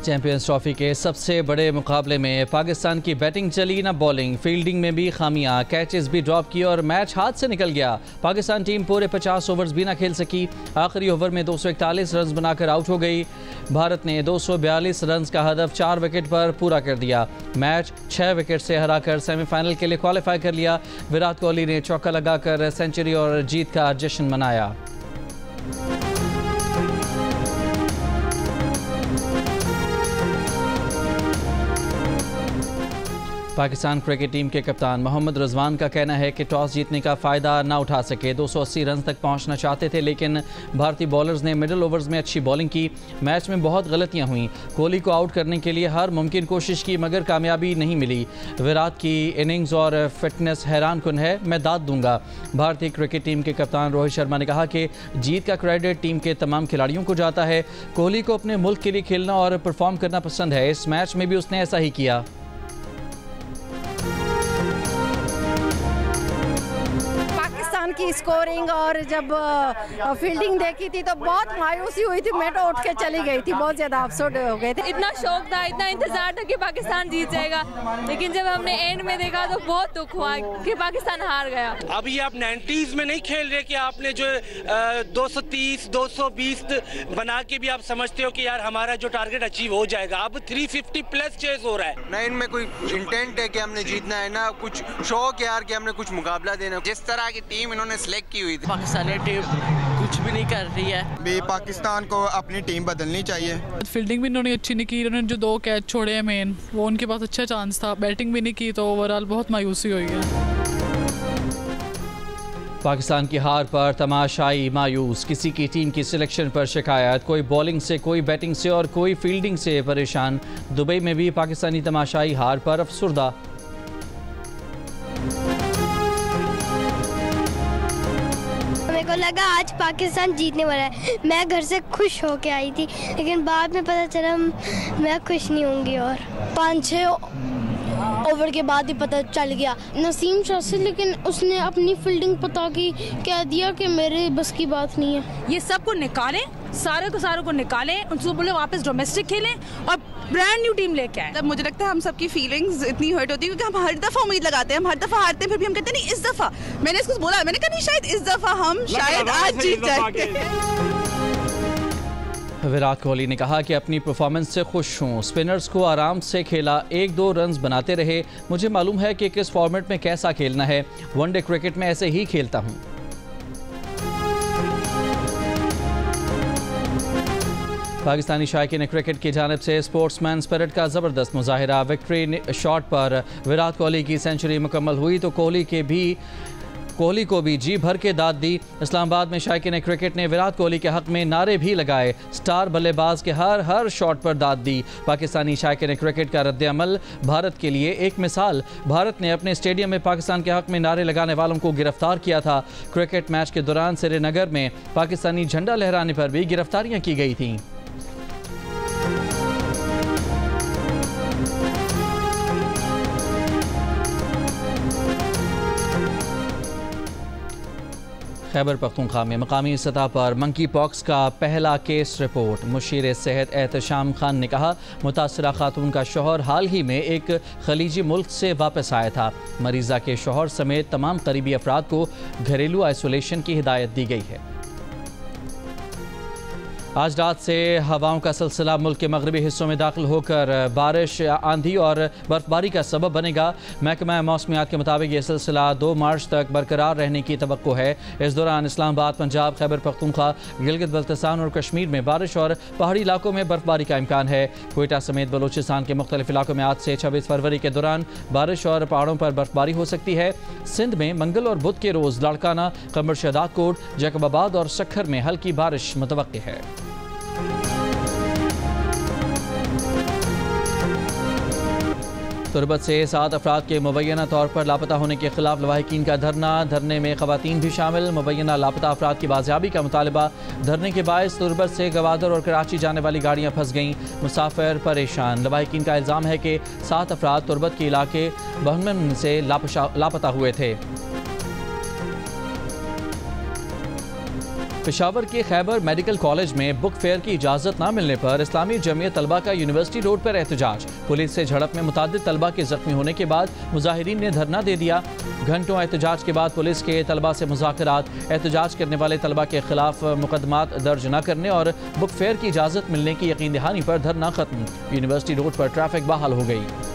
Champions trophy के सबसे बड़े मुकाबले में पाकिस्तान की बैटिंग चली ना बॉलिंग, फील्डिंग में भी खामियां, कैचेस भी ड्रॉप किए और मैच हाथ से निकल गया। पाकिस्तान टीम पूरे 50 ओवर्स भी ना खेल सकी। आखिरी ओवर में 241 रन बनाकर आउट हो गई। भारत ने 242 रन का हदफ 4 विकेट पर पूरा कर दिया। मैच 6 विकेट से हराकर सेमीफाइनल के लिए क्वालिफाई कर लिया। विराट कोहली ने चौका लगाकर सेंचुरी और जीत का जश्न मनाया। पाकिस्तान क्रिकेट टीम के कप्तान मोहम्मद रिजवान का कहना है कि टॉस जीतने का फ़ायदा ना उठा सके। 280 रन तक पहुंचना चाहते थे, लेकिन भारतीय बॉलर्स ने मिडिल ओवर्स में अच्छी बॉलिंग की। मैच में बहुत गलतियां हुई। कोहली को आउट करने के लिए हर मुमकिन कोशिश की, मगर कामयाबी नहीं मिली। विराट की इनिंग्स और फिटनेस हैरान कुन है, मैं दाद दूंगा। भारतीय क्रिकेट टीम के कप्तान रोहित शर्मा ने कहा कि जीत का क्रेडिट टीम के तमाम खिलाड़ियों को जाता है। कोहली को अपने मुल्क के लिए खेलना और परफॉर्म करना पसंद है। इस मैच में भी उसने ऐसा ही किया। की स्कोरिंग और जब फील्डिंग देखी थी तो बहुत मायूसी हुई थी। मैं तो उठ के चली गई थी, बहुत ज़्यादा अफसोस हो गए थे। इतना शौक था, इतना इंतजार था कि पाकिस्तान जीत जाएगा, लेकिन जब हमने एंड में देखा तो बहुत दुख हुआ कि पाकिस्तान हार गया। अभी आप 90s में नहीं खेल रहे कि आपने जो 230 220 बना के भी आप समझते हो कि यार हमारा जो टारगेट अचीव हो जाएगा। अब 350 प्लस चेस हो रहा है। ना इनमें कोई इंटेंट है कि हमने जीतना है, ना कुछ शौक यार कि हमने कुछ मुकाबला देना। जिस तरह की टीम इन्होंने सिलेक्ट की हुई थी, पाकिस्तानी टीम कुछ भी नहीं कर रही है। भी पाकिस्तान को अपनी टीम बदलनी चाहिए। फील्डिंग भी इन्होंने अच्छी नहीं की। इन्होंने जो 2 कैच छोड़े हैं मेन, वो उनके पास अच्छा चांस था। बैटिंग भी नहीं की, तो ओवरऑल बहुत मायूसी हुई है। पाकिस्तान की हार पर तमाशाई मायूस, किसी की टीम की सिलेक्शन पर शिकायत, कोई बॉलिंग से, कोई बैटिंग से और कोई फील्डिंग से परेशान। दुबई में भी पाकिस्तानी तमाशाई हार पर अफसुर्दा। मेरे को लगा आज पाकिस्तान जीतने वाला है। मैं घर से खुश होके आई थी, लेकिन बाद में पता चला मैं खुश नहीं होंगी। और 5-6 ओवर के बाद ही पता चल गया नसीम शाह से, लेकिन उसने अपनी फील्डिंग पता की कह दिया कि मेरे बस की बात नहीं है। ये सबको निकालें, सारे को निकालें, उनको बोले वापस डोमेस्टिक खेलें और ब्रांड न्यू टीम लेके आए। मुझे लगता है हम सबकी फीलिंग्स इतनी हर्ट होती है क्योंकि हम हर दफा उम्मीद लगाते हैं, हम हर दफा हारते हैं, फिर भी हम कहते हैं नहीं इस दफा। मैंने इसको बोला, मैंने कहा नहीं शायद इस दफा हम शायद आज जीत जाएंगे। विराट कोहली ने कहा कि अपनी परफॉर्मेंस से खुश हूँ। स्पिनर्स को आराम से खेला, 1-2 रन बनाते रहे। मुझे मालूम है कि किस फॉर्मेट में कैसा खेलना है। वनडे क्रिकेट में ऐसे ही खेलता हूँ। पाकिस्तानी शायकीन क्रिकेट की जानिब से स्पोर्ट्समैन स्पिरिट का ज़बरदस्त मुजाहिरा। विक्ट्री शॉट पर विराट कोहली की सेंचुरी मुकम्मल हुई तो कोहली को भी जी भर के दाद दी। इस्लामाबाद में शायकीन क्रिकेट ने विराट कोहली के हक में नारे भी लगाए। स्टार बल्लेबाज के हर शॉट पर दाद दी। पाकिस्तानी शायकीन क्रिकेट का रद्द-ए-अमल भारत के लिए एक मिसाल। भारत ने अपने स्टेडियम में पाकिस्तान के हक में नारे लगाने वालों को गिरफ्तार किया था। क्रिकेट मैच के दौरान श्रीनगर में पाकिस्तानी झंडा लहराने पर भी गिरफ्तारियाँ की गई थीं। खैबर पख्तूनख्वा में मकामी सतह पर मंकी पॉक्स का पहला केस रिपोर्ट। मुशीर सेहत एहतशाम खान ने कहा मुतासरा खातून का शौहर हाल ही में एक खलीजी मुल्क से वापस आया था। मरीज़ा के शौहर समेत तमाम करीबी अफराद को घरेलू आइसोलेशन की हिदायत दी गई है। आज रात से हवाओं का सिलसिला मुल्क के मगरबी हिस्सों में दाखिल होकर बारिश, आंधी और बर्फबारी का सबब बनेगा। महकमा मौसमियात के मुताबिक ये सिलसिला 2 मार्च तक बरकरार रहने की तवक्को है। इस दौरान इस्लामाबाद, पंजाब, खैबर पख्तूनख्वा, गिलगित बल्तिस्तान और कश्मीर में बारिश और पहाड़ी इलाकों में बर्फबारी का इम्कान है। कोयटा समेत बलूचिस्तान के मुख्तलिफ इलाकों में आज से 26 फरवरी के दौरान बारिश और पहाड़ों पर बर्फबारी हो सकती है। सिंध में मंगल और बुध के रोज़ लाड़काना, कमर शहदादकोट, जैकबाबाद और सक्खर में हल्की बारिश मुतवक्की है। तुरबत से 7 अफराद के मुबैना तौर पर लापता होने के खिलाफ लवाहिकीन का धरना। धरने में खवातीन भी शामिल। मुबैना लापता अफराद की बाजियाबी का मुतालबा। धरने के बायस तुरबत से गवादर और कराची जाने वाली गाड़ियाँ फंस गईं। मुसाफिर परेशान। लवाहिकीन का इल्ज़ाम है कि 7 अफराद तुरबत के इलाके बहमन से लापता हुए थे। पेशावर के खैबर मेडिकल कॉलेज में बुक फेयर की इजाज़त न मिलने पर इस्लामी जमीयत तलबा का यूनिवर्सिटी रोड पर एहतजाज। पुलिस से झड़प में मुतादिद तलबा के जख्मी होने के बाद मुजाहिरीन ने धरना दे दिया। घंटों एहतजाज के बाद पुलिस के तलबा से मुज़ाकरात। एहतजाज करने वाले तलबा के खिलाफ मुकदमात दर्ज न करने और बुक फेयर की इजाज़त मिलने की यकीन दहानी पर धरना खत्म। यूनिवर्सिटी रोड पर ट्रैफिक बहाल हो गई।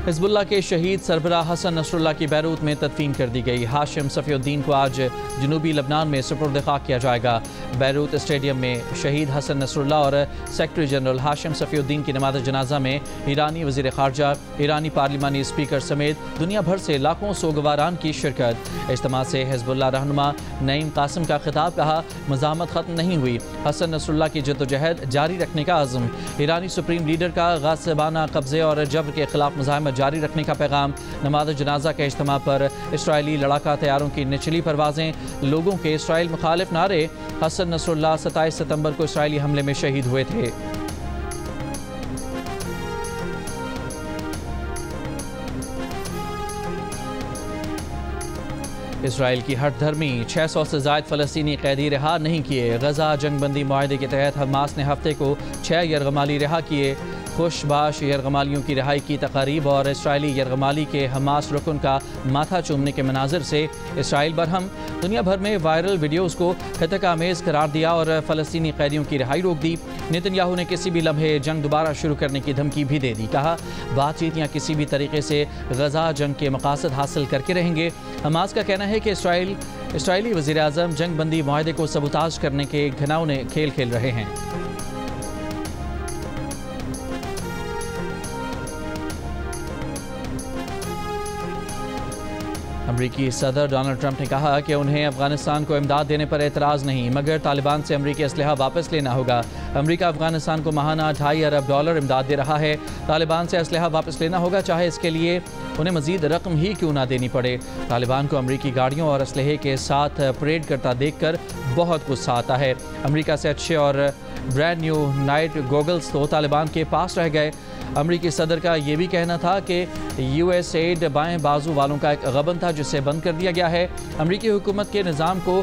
हिज़्बुल्लाह के शहीद सरबराह हसन नसरुल्लाह की बैरूत में तदफीन कर दी गई। हाशिम सफ़ीउद्दीन को आज जनूबी लबनान में सुपुर्द खाक किया जाएगा। बैरूत स्टेडियम में शहीद हसन नसरुल्लाह और सेक्रेटरी जनरल हाशिम सफ़ीउद्दीन की नमाज़ जनाजा में ईरानी वज़ीर ख़ारजा, ईरानी पार्लिमानी स्पीकर समेत दुनिया भर से लाखों सोगवारान की शिरकत। इज्तिमा से हिज़्बुल्लाह रहनुमा नईम कासिम का खिताब, कहा मज़ाहमत ख़त्म नहीं हुई, हसन नसरुल्लाह की जद्दोजहद जारी रखने का अज़्म। ईरानी सुप्रीम लीडर का गासिबाना कब्ज़े और जबर के खिलाफ मुज़ाहमत जारी रखने का पैगाम। नमाज जनाजा के इज्तिमा पर इसराइली लड़ाका तैयारों की निचली परवाजें, लोगों के इसराइल मुखालिफ नारे। हसन नसरुल्लाह 27 सितंबर को इसराइली हमले में शहीद हुए थे। इसराइल की हठधर्मी, 600 से ज़ायद फ़लस्तीनी कैदी रिहा नहीं किए। गजा जंगबंदी मुआहदे के तहत हमास ने हफ्ते को 6 यरगमाली रिहा किए। खुशबाश यरगमालियों की रिहाई की तकारीब और इसराइली यरगमाली के हमास रुकन का माथा चूमने के मनाजिर से इसराइल बरहम। दुनिया भर में वायरल वीडियोज़ को खतरआमेज़ करार दिया और फ़लस्तीनी कैदियों की रिहाई रोक दी। नेतन्याहू ने किसी भी लम्हे जंग दोबारा शुरू करने की धमकी भी दे दी। कहा बातचीत या किसी भी तरीके से गजा जंग के मकासद हासिल करके रहेंगे। हमास का कहना है कि इसराइली वज़ीर आज़म जंग बंदी मुआहदे को सबूताज करने के घिनौने खेल खेल रहे हैं। अमरीकी सदर डोनाल्ड ट्रंप ने कहा कि उन्हें अफगानिस्तान को इमदाद देने पर एतराज़ नहीं, मगर तालिबान से अमरीकी असलहा वापस लेना होगा। अमरीका अफगानिस्तान को माहाना $2.5 अरब इमदाद दे रहा है। तालिबान से असलहा वापस लेना होगा, चाहे इसके लिए उन्हें मज़ीद रकम ही क्यों ना देनी पड़े। तालिबान को अमरीकी गाड़ियों और असलहे के साथ परेड करता देखकर बहुत गुस्सा आता है। अमरीका से अच्छे और ब्रांड न्यू नाइट गॉगल्स तो तालिबान के पास रह गए। अमरीकी सदर का ये भी कहना था कि USAID बाएं बाजू वालों का एक गबन था जिसे बंद कर दिया गया है। अमरीकी हुकूमत के निज़ाम को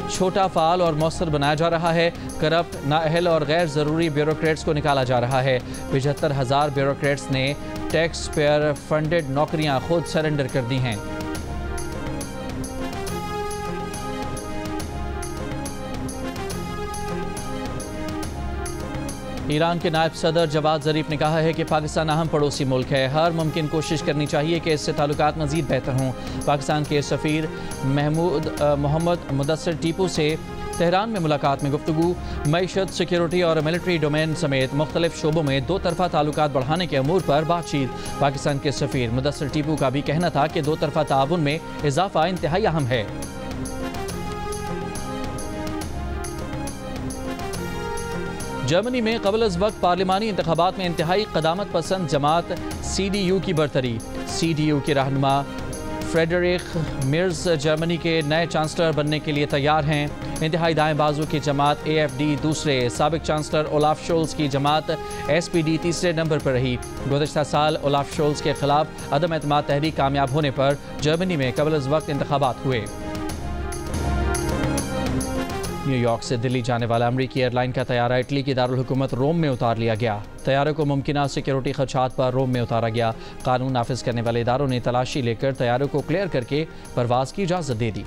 छोटा, फाल और मौसर बनाया जा रहा है। करप्ट, नाअहल और गैर ज़रूरी ब्यूरोक्रेट्स को निकाला जा रहा है। 75,000 ब्यूरोक्रेट्स ने टैक्स पेयर फंडेड नौकरियां खुद सरेंडर कर दी हैं। ईरान के नायब सदर जवाद ज़रीफ ने कहा है कि पाकिस्तान अहम पड़ोसी मुल्क है। हर मुमकिन कोशिश करनी चाहिए कि इससे ताल्लुकात मज़ीद बेहतर हों। पाकिस्तान के सफ़ीर मोहम्मद मुदस्सिर टीपू से तेहरान में मुलाकात में गुफ्तगू। मईशत, सिक्योरिटी और मिलिट्री डोमेन समेत मुख्तलिफ शोबों में दो तरफ़ा ताल्लुकात बढ़ाने के अमूर पर बातचीत। पाकिस्तान के सफ़ीर मुदस्सिर टीपू का भी कहना था कि दो तरफ़ा ताउन में इजाफ़ा इंतहाई अहम है। जर्मनी में क़ब्ल अज़ वक्त पार्लिमानी इंतख़ाबात में इंतहाई क़दामत पसंद जमात CDU की बरतरी। CDU के रहनुमा फ्रेडरिक मेर्ज जर्मनी के नए चांसलर बनने के लिए तैयार हैं। इंतहाई दाएं बाजू की जमात AfD दूसरे, साबिक चांसलर ओलाफ शोल्स की जमात SPD तीसरे नंबर पर रही। गुज़श्ता साल ओलाफ शोल्स के खिलाफ अदम एतमाद तहरीक कामयाब होने पर जर्मनी में क़ब्ल अज़ वक्त इंतख़ाबात हुए। न्यूयॉर्क से दिल्ली जाने वाला अमरीकी एयरलाइन का तैयारा इटली की दारुल हुकूमत रोम में उतार लिया गया। तैयारे को मुमकिना सिक्योरिटी खदशात पर रोम में उतारा गया। कानून नाफिज करने वाले इदारों ने तलाशी लेकर तैयारों को क्लियर करके परवाज की इजाज़त दे दी।